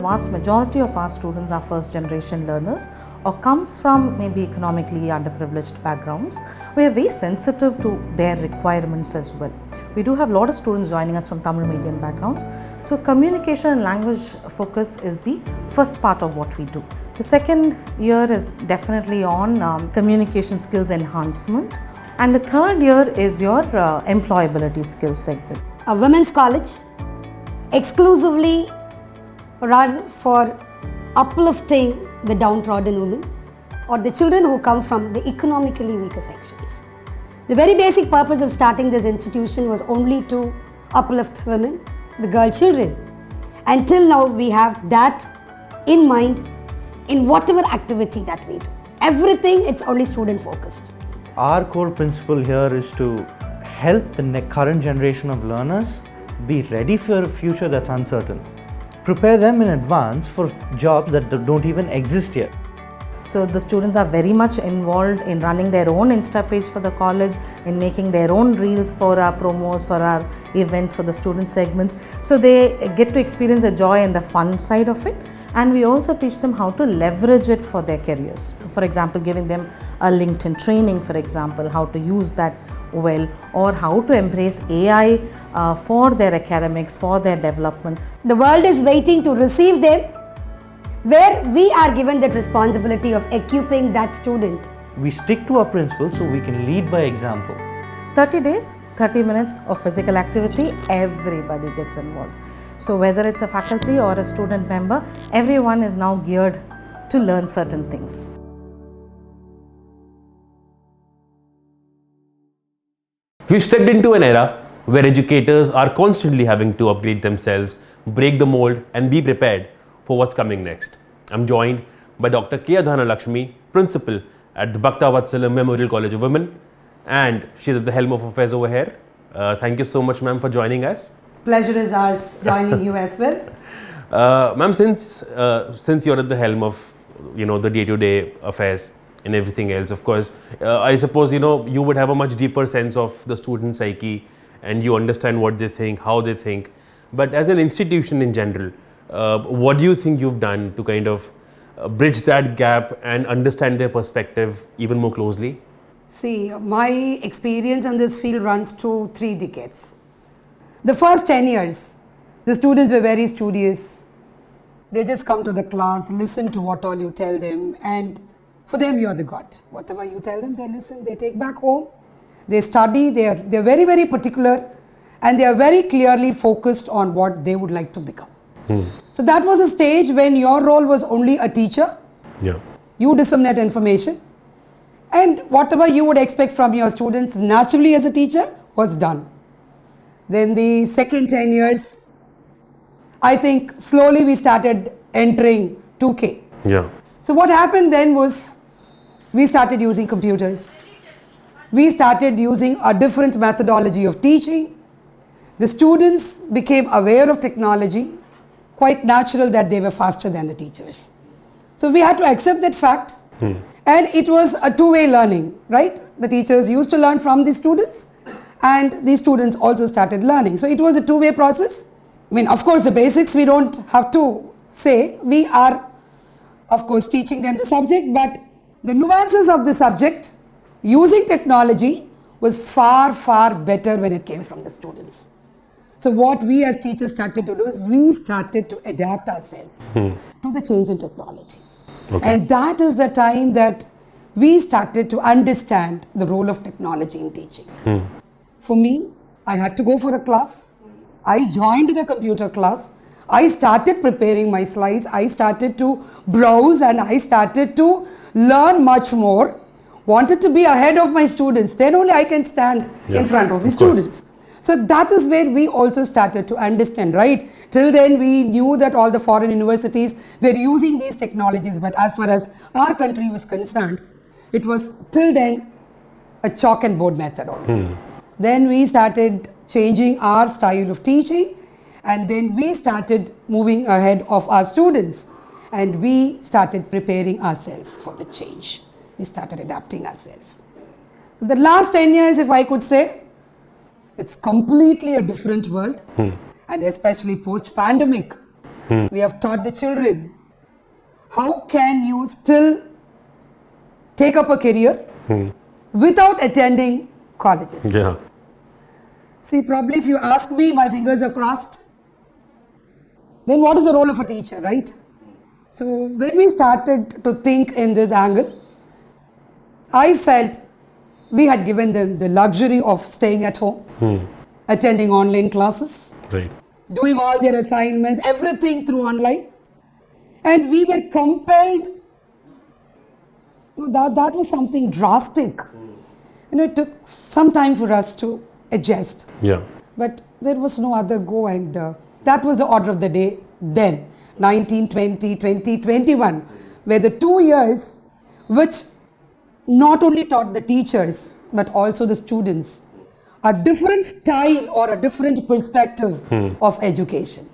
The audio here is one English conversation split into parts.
Vast majority of our students are first generation learners or come from maybe economically underprivileged backgrounds. We are very sensitive to their requirements as well. We do have a lot of students joining us from Tamil medium backgrounds. So communication and language focus is the first part of what we do. The second year is definitely on communication skills enhancement. And the third year is your employability skills segment. A women's college exclusively run for uplifting the downtrodden women or the children who come from the economically weaker sections. The very basic purpose of starting this institution was only to uplift women, the girl children. Until now we have that in mind in whatever activity that we do. Everything, it's only student focused. Our core principle here is to help the current generation of learners be ready for a future that's uncertain. Prepare them in advance for jobs that don't even exist yet. So the students are very much involved in running their own Insta page for the college, in making their own reels for our promos, for our events, for the student segments. So they get to experience the joy and the fun side of it. And we also teach them how to leverage it for their careers. So for example, giving them a LinkedIn training, for example, how to use that well, or how to embrace AI for their academics, for their development. The world is waiting to receive them, where we are given that responsibility of equipping that student. We stick to our principles so we can lead by example. 30 days, 30 minutes of physical activity, everybody gets involved. So whether it's a faculty or a student member, everyone is now geared to learn certain things. We've stepped into an era where educators are constantly having to upgrade themselves, break the mold and be prepared for what's coming next. I'm joined by Dr. R Dhanalakshmi, Principal at the Bhaktavatsalam Memorial College of Women, and she's at the helm of affairs over here. Thank you so much, ma'am, for joining us. Pleasure is ours joining you as well. Ma'am, since you're at the helm of the day-to-day affairs and everything else, of course, I suppose you would have a much deeper sense of the student psyche and you understand what they think, how they think. But as an institution in general, what do you think you've done to kind of bridge that gap and understand their perspective even more closely? See, my experience in this field runs to 3 decades. The first 10 years, the students were very studious. They just come to the class, listen to what all you tell them, and for them you're the God. Whatever you tell them, they listen, they take back home, they study, they're very, very particular, and they are very clearly focused on what they would like to become. So that was a stage when your role was only a teacher. Yeah. You disseminate information, and whatever you would expect from your students naturally as a teacher was done. Then the second 10 years, I think slowly we started entering 2K. Yeah. So what happened then was we started using computers. We started using a different methodology of teaching. The students became aware of technology, quite natural that they were faster than the teachers. So we had to accept that fact. And it was a two-way learning, right? The teachers used to learn from the students and the students also started learning. So it was a two-way process. I mean, of course, the basics we don't have to say. We are, of course, teaching them the subject, but the nuances of the subject using technology was far, far better when it came from the students. So what we as teachers started to do is we started to adapt ourselves to the change in technology. Okay. And that is the time that we started to understand the role of technology in teaching. For me, I had to go for a class. I joined the computer class. I started preparing my slides. I started to browse and I started to learn much more. Wanted to be ahead of my students. Then only I can stand in front of my students. So that is where we also started to understand, right? Till then we knew that all the foreign universities were using these technologies, but as far as our country was concerned, it was till then a chalk and board method only. Then we started changing our style of teaching, and then we started moving ahead of our students, and we started preparing ourselves for the change. We started adapting ourselves. The last 10 years, if I could say, it's completely a different world. And especially post-pandemic, We have taught the children how can you still take up a career without attending colleges. Yeah. See, probably if you ask me, my fingers are crossed. Then what is the role of a teacher, right? So when we started to think in this angle, I felt we had given them the luxury of staying at home, attending online classes, Right. doing all their assignments, everything through online. And we were compelled, that was something drastic. It took some time for us to adjust. Yeah. But there was no other go, and that was the order of the day then. 1920, 2021 were the 2 years which not only taught the teachers but also the students a different style or a different perspective of education.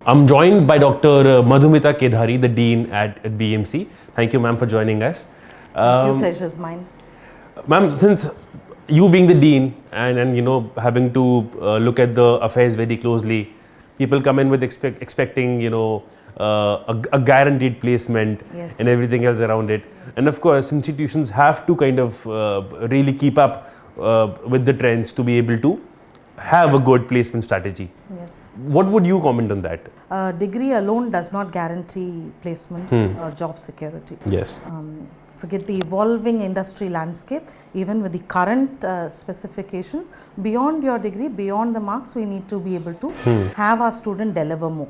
I'm joined by Dr. Madhumitha Kedhari, the Dean at BMC. Thank you, ma'am, for joining us. Pleasure is mine. Ma'am, since you being the Dean and having to look at the affairs very closely, people come in with expecting a guaranteed placement Yes. and everything else around it. And of course, institutions have to kind of really keep up with the trends to be able to have a good placement strategy. Yes. What would you comment on that? Degree alone does not guarantee placement or job security. Yes. Forget the evolving industry landscape, even with the current specifications, beyond your degree, beyond the marks, we need to be able to have our student deliver more.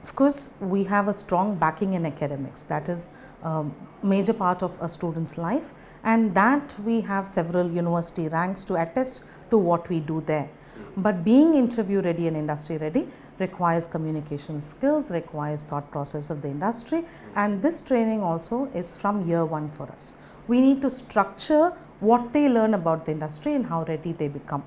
Of course, we have a strong backing in academics. That is a major part of a student's life, and that we have several university ranks to attest to what we do there. But being interview ready and industry ready requires communication skills, requires thought process of the industry, and this training also is from year one for us. We need to structure what they learn about the industry and how ready they become.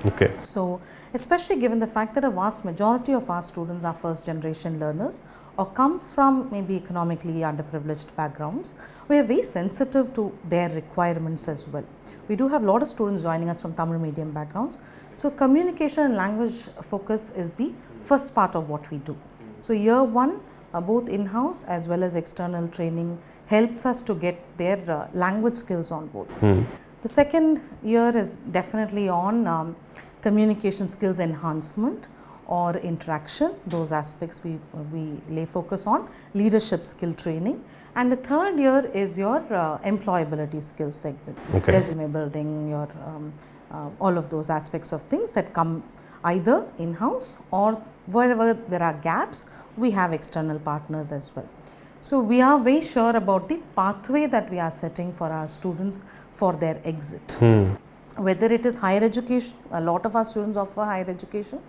Okay. So, especially given the fact that a vast majority of our students are first generation learners or come from maybe economically underprivileged backgrounds, we are very sensitive to their requirements as well. We do have a lot of students joining us from Tamil medium backgrounds. So, communication and language focus is the first part of what we do. So, year one, both in-house as well as external training helps us to get their language skills on board. The second year is definitely on communication skills enhancement or interaction. Those aspects we lay focus on, leadership skill training. And the third year is your employability skills segment, Okay. resume building, your all of those aspects of things that come either in-house or wherever there are gaps, we have external partners as well. So, we are very sure about the pathway that we are setting for our students for their exit. Whether it is higher education, a lot of our students opt for higher education.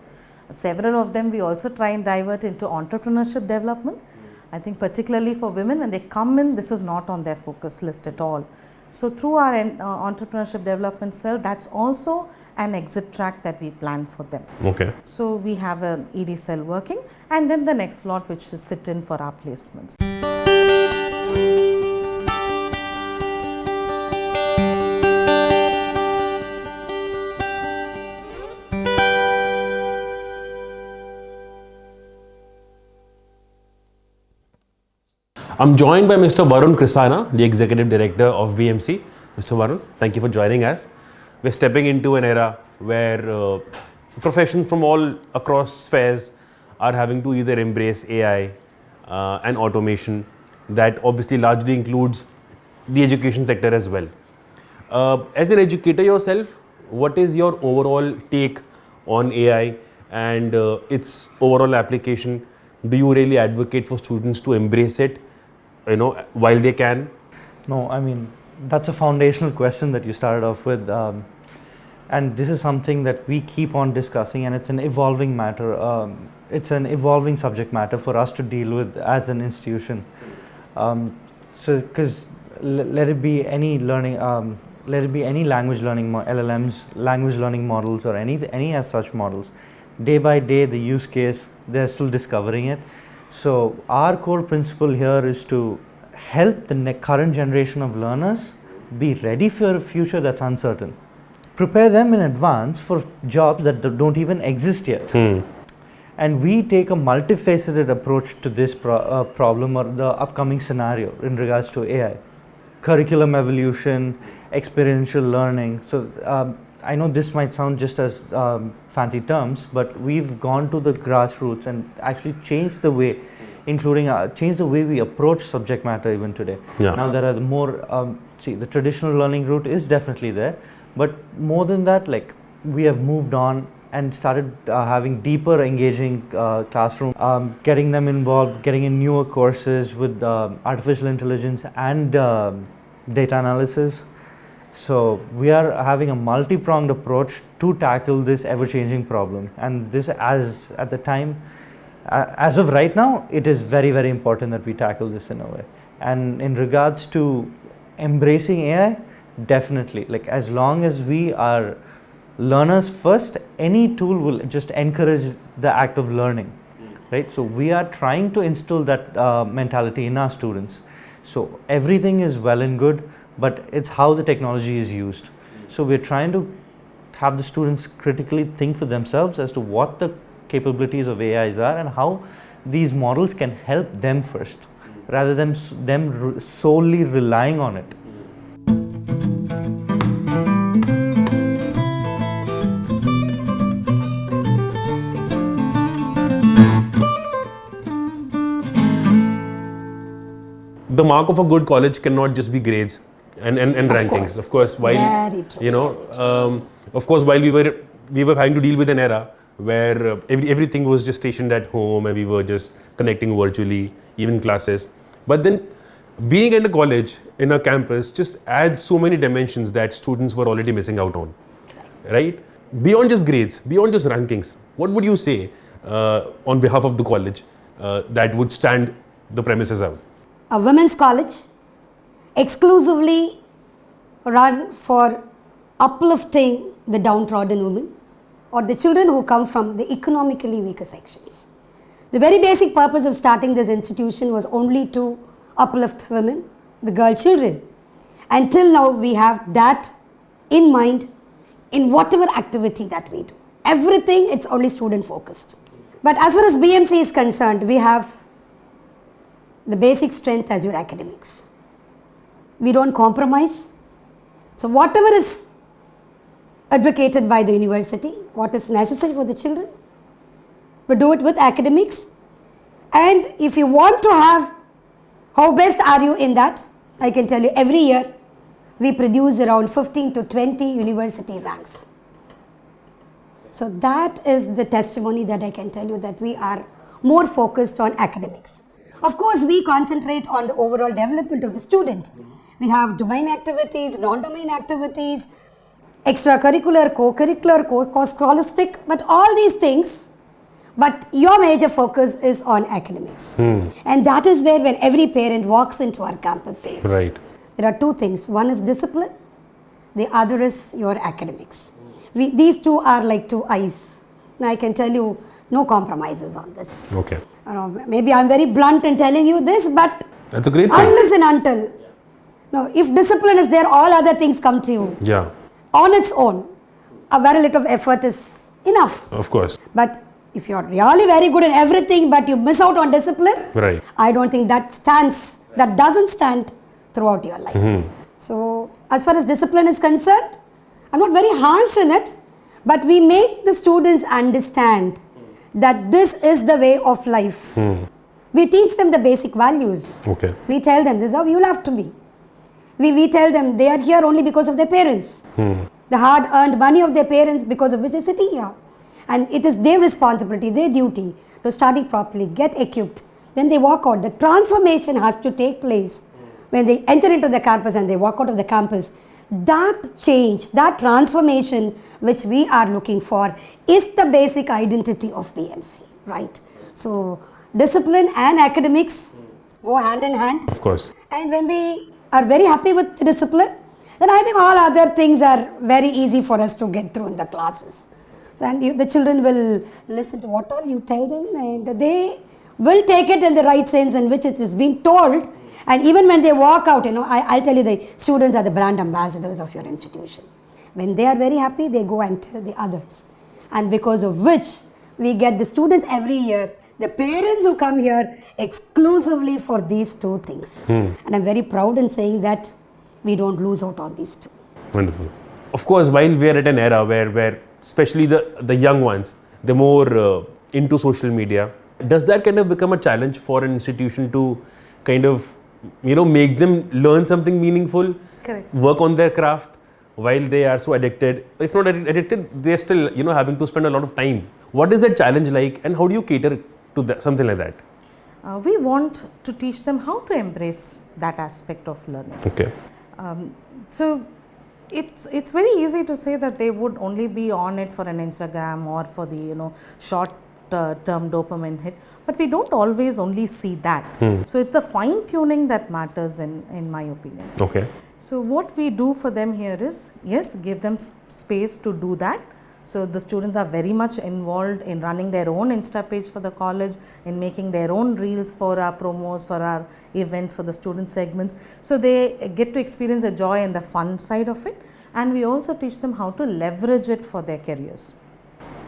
Several of them we also try and divert into entrepreneurship development. I think particularly for women, when they come in, this is not on their focus list at all. So, through our entrepreneurship development cell, that's also an exit track that we plan for them. Okay. So, we have an ED cell working, and then the next lot which is sit in for our placements. I'm joined by Mr. Varun Krisana, the Executive Director of BMC. Mr. Varun, thank you for joining us. We're stepping into an era where professions from all across spheres are having to either embrace AI and automation. That obviously largely includes the education sector as well. As an educator yourself, what is your overall take on AI and its overall application? Do you really advocate for students to embrace it, while they can? No, I mean, that's a foundational question that you started off with. And this is something that we keep on discussing, and it's an evolving matter. It's an evolving subject matter for us to deal with as an institution. Because let it be any learning, let it be any language learning, LLMs, language learning models, or any as such models. Day by day, the use case, they're still discovering it. So our core principle here is to help the current generation of learners be ready for a future that's uncertain. Prepare them in advance for jobs that don't even exist yet. And we take a multifaceted approach to this problem or the upcoming scenario in regards to AI. Curriculum evolution, experiential learning. So I know this might sound just as fancy terms, but we've gone to the grassroots and actually changed the way, including changed the way we approach subject matter even today. Yeah. Now there are more, the traditional learning route is definitely there, but more than that, like we have moved on and started having deeper engaging classroom, getting them involved, getting in newer courses with artificial intelligence and data analysis. So we are having a multi-pronged approach to tackle this ever-changing problem, and this as at the time, as of right now, it is very, very important that we tackle this in a way. And in regards to embracing AI, definitely, like as long as we are learners first, any tool will just encourage the act of learning, right? So we are trying to instill that mentality in our students. So everything is well and good, but it's how the technology is used. So we're trying to have the students critically think for themselves as to what the capabilities of AIs are and how these models can help them first, rather than them solely relying on it. The mark of a good college cannot just be grades and rankings. Course. Of course, while Very true. of course, while we were having to deal with an era where everything was just stationed at home and we were just connecting virtually, even classes. But then, being in a college, in a campus, just adds so many dimensions that students were already missing out on, right? Beyond just grades, beyond just rankings, what would you say on behalf of the college that would stand the premises out? A women's college exclusively run for uplifting the downtrodden women or the children who come from the economically weaker sections. The very basic purpose of starting this institution was only to uplift women, the girl children. Until now, we have that in mind in whatever activity that we do. Everything, it's only student focused. But as far as BMC is concerned, we have the basic strength as your academics. We don't compromise. So whatever is advocated by the university, what is necessary for the children, we do it with academics. And if you want to have, how best are you in that? I can tell you every year we produce around 15 to 20 university ranks. So that is the testimony that I can tell you, that we are more focused on academics. Of course, we concentrate on the overall development of the student. We have domain activities, non-domain activities, extracurricular, co-curricular, scholastic, but all these things, but your major focus is on academics. And that is where, when every parent walks into our campus, says, Right. there are two things. One is discipline, the other is your academics. These two are like two eyes. Now I can tell you, no compromises on this. Okay. Maybe I'm very blunt in telling you this, but That's a great thing. unless and until, no, if discipline is there, all other things come to you. Yeah, On its own, a very little effort is enough. of course. But if you're really very good in everything, but you miss out on discipline, Right. I don't think that doesn't stand throughout your life. So, as far as discipline is concerned, I'm not very harsh in it, but we make the students understand that this is the way of life. We teach them the basic values. Okay. We tell them this is how you'll have to be. We tell them they are here only because of their parents. The hard earned money of their parents, because of which they're sitting here. And it is their responsibility, their duty to study properly, get equipped. Then they walk out. The transformation has to take place when they enter into the campus and they walk out of the campus. That change, that transformation which we are looking for is the basic identity of BMC, right? So, discipline and academics go hand in hand. Of course. And when we are very happy with the discipline, then I think all other things are very easy for us to get through in the classes. And the children will listen to what all you tell them, and they will take it in the right sense in which it is being told, and even when they walk out, I'll tell you, the students are the brand ambassadors of your institution. When they are very happy, they go and tell the others, and because of which we get the students every year, the parents who come here exclusively for these two things. And I'm very proud in saying that we don't lose out on these two. Wonderful. Of course, while we are at an era where especially the young ones, they're more into social media, does that kind of become a challenge for an institution to kind of, make them learn something meaningful, Correct. work on their craft while they are so addicted? If not addicted, they're still, having to spend a lot of time. What is that challenge like, and how do you cater to that, something like that? We want to teach them how to embrace that aspect of learning. Okay. So it's very easy to say that they would only be on it for an Instagram or for the short term dopamine hit, but we don't always only see that. So it's the fine tuning that matters in my opinion. Okay. So what we do for them here is, yes, give them space to do that. So the students are very much involved in running their own Insta page for the college, in making their own reels for our promos, for our events, for the student segments. So they get to experience the joy and the fun side of it. And we also teach them how to leverage it for their careers.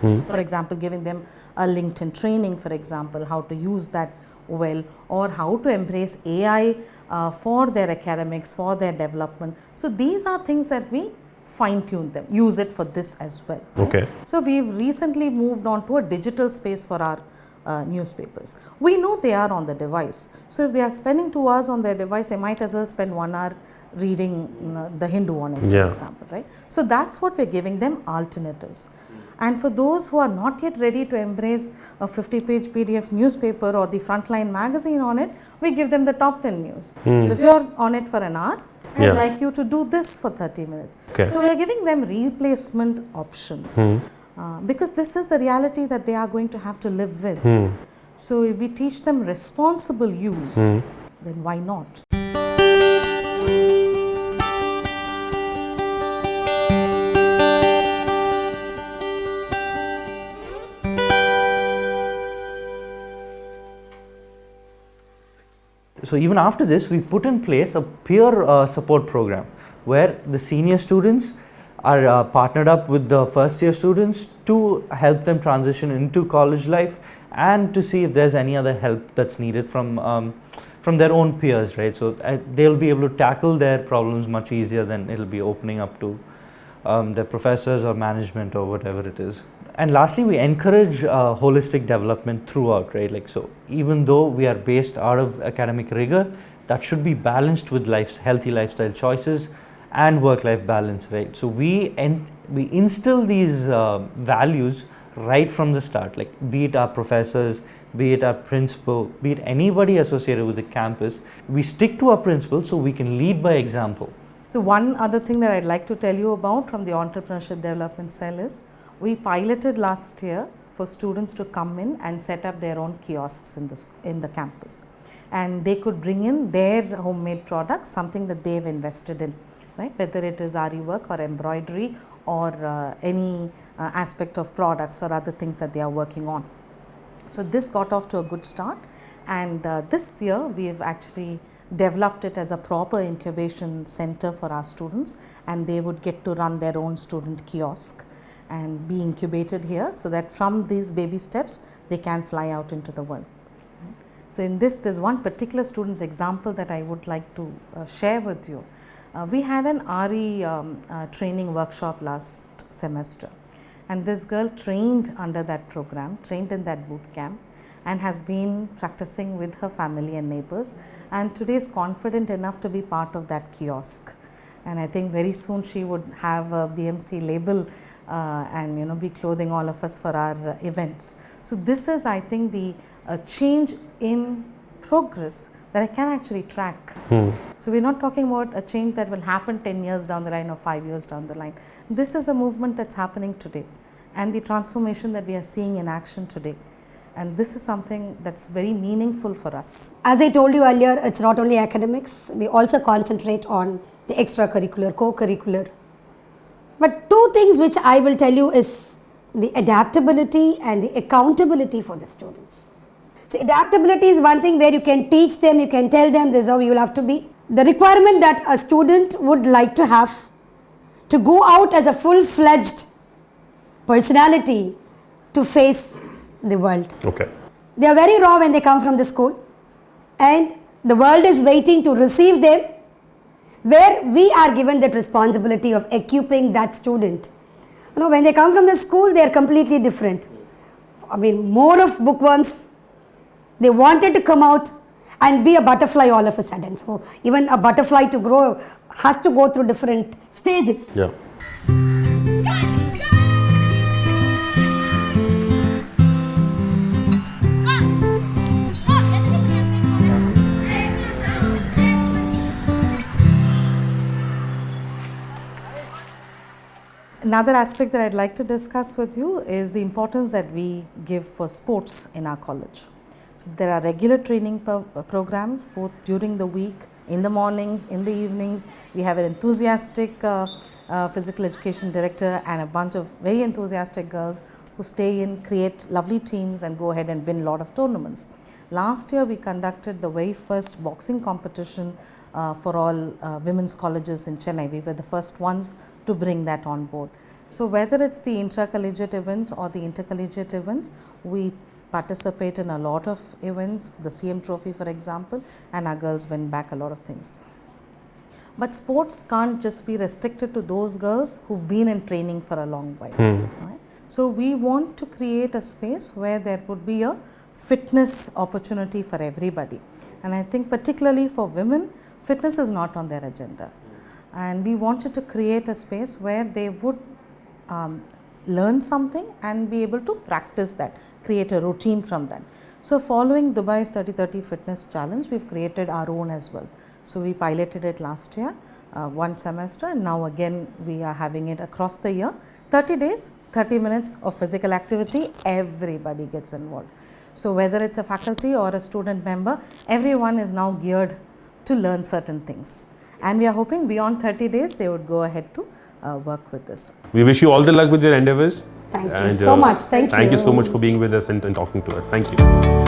So for example, giving them a LinkedIn training, for example, how to use that well, or how to embrace AI for their academics, for their development. So these are things that we fine tune them, use it for this as well. Okay. So we've recently moved on to a digital space for our newspapers. We know they are on the device. So if they are spending 2 hours on their device, they might as well spend 1 hour reading the Hindu on it, for example, right? So that's what we're giving them, alternatives. And for those who are not yet ready to embrace a 50-page PDF newspaper or the Frontline magazine on it, we give them the top 10 news. So if you're on it for an hour, I'd like you to do this for 30 minutes. Okay. So we're giving them replacement options because this is the reality that they are going to have to live with. So if we teach them responsible use, then why not? So even after this, we've put in place a peer support program where the senior students are partnered up with the first year students to help them transition into college life and to see if there's any other help that's needed from their own peers, right? So they'll be able to tackle their problems much easier than it'll be opening up to their professors or management or whatever it is. And lastly, we encourage holistic development throughout, right? Like, so even though we are based out of academic rigor, that should be balanced with healthy lifestyle choices and work-life balance, right? So we instill these values right from the start, like be it our professors, be it our principal, be it anybody associated with the campus. We stick to our principles so we can lead by example. So one other thing that I'd like to tell you about from the Entrepreneurship Development Cell is, we piloted last year for students to come in and set up their own kiosks in the campus, and they could bring in their homemade products, something that they've invested in, right? Whether it is RE work or embroidery or any aspect of products or other things that they are working on. So this got off to a good start, and this year we have actually developed it as a proper incubation center for our students, and they would get to run their own student kiosk and be incubated here, so that from these baby steps they can fly out into the world. Right? So in this, there's one particular student's example that I would like to share with you. We had an RE training workshop last semester, and this girl trained under that program, trained in that boot camp, and has been practicing with her family and neighbors, and today is confident enough to be part of that kiosk. And I think very soon she would have a BMC label and be clothing all of us for our events. So this is, I think, the change in progress that I can actually track. So we're not talking about a change that will happen 10 years down the line or 5 years down the line. This is a movement that's happening today, and the transformation that we are seeing in action today. And this is something that's very meaningful for us. As I told you earlier, it's not only academics, we also concentrate on the extracurricular, co-curricular. But two things which I will tell you is the adaptability and the accountability for the students. So adaptability is one thing where you can teach them, you can tell them this is how you will have to be. The requirement that a student would like to have to go out as a full-fledged personality to face the world. Okay. They are very raw when they come from the school, and the world is waiting to receive them, where we are given that responsibility of equipping that student. You know, when they come from the school, they are completely different. I mean, more of bookworms. They wanted to come out and be a butterfly all of a sudden. So even a butterfly to grow has to go through different stages. Yeah. Another aspect that I'd like to discuss with you is the importance that we give for sports in our college. So there are regular training programs both during the week, in the mornings, in the evenings. We have an enthusiastic physical education director and a bunch of very enthusiastic girls who stay in, create lovely teams and go ahead and win a lot of tournaments. Last year we conducted the very first boxing competition for all women's colleges in Chennai. We were the first ones to bring that on board. So whether it's the intracollegiate events or the intercollegiate events, we participate in a lot of events, the CM Trophy for example, and our girls win back a lot of things. But sports can't just be restricted to those girls who've been in training for a long while. Right? So we want to create a space where there would be a fitness opportunity for everybody. And I think particularly for women, fitness is not on their agenda. And we wanted to create a space where they would learn something and be able to practice that, create a routine from that. So following Dubai's 30-30 fitness challenge, we've created our own as well. So we piloted it last year, one semester, and now again we are having it across the year. 30 days, 30 minutes of physical activity, everybody gets involved. So whether it's a faculty or a student member, everyone is now geared to learn certain things. And we are hoping beyond 30 days they would go ahead to work with this. We wish you all the luck with your endeavors. Thank you so much. Thank you. Thank you so much for being with us and talking to us. Thank you.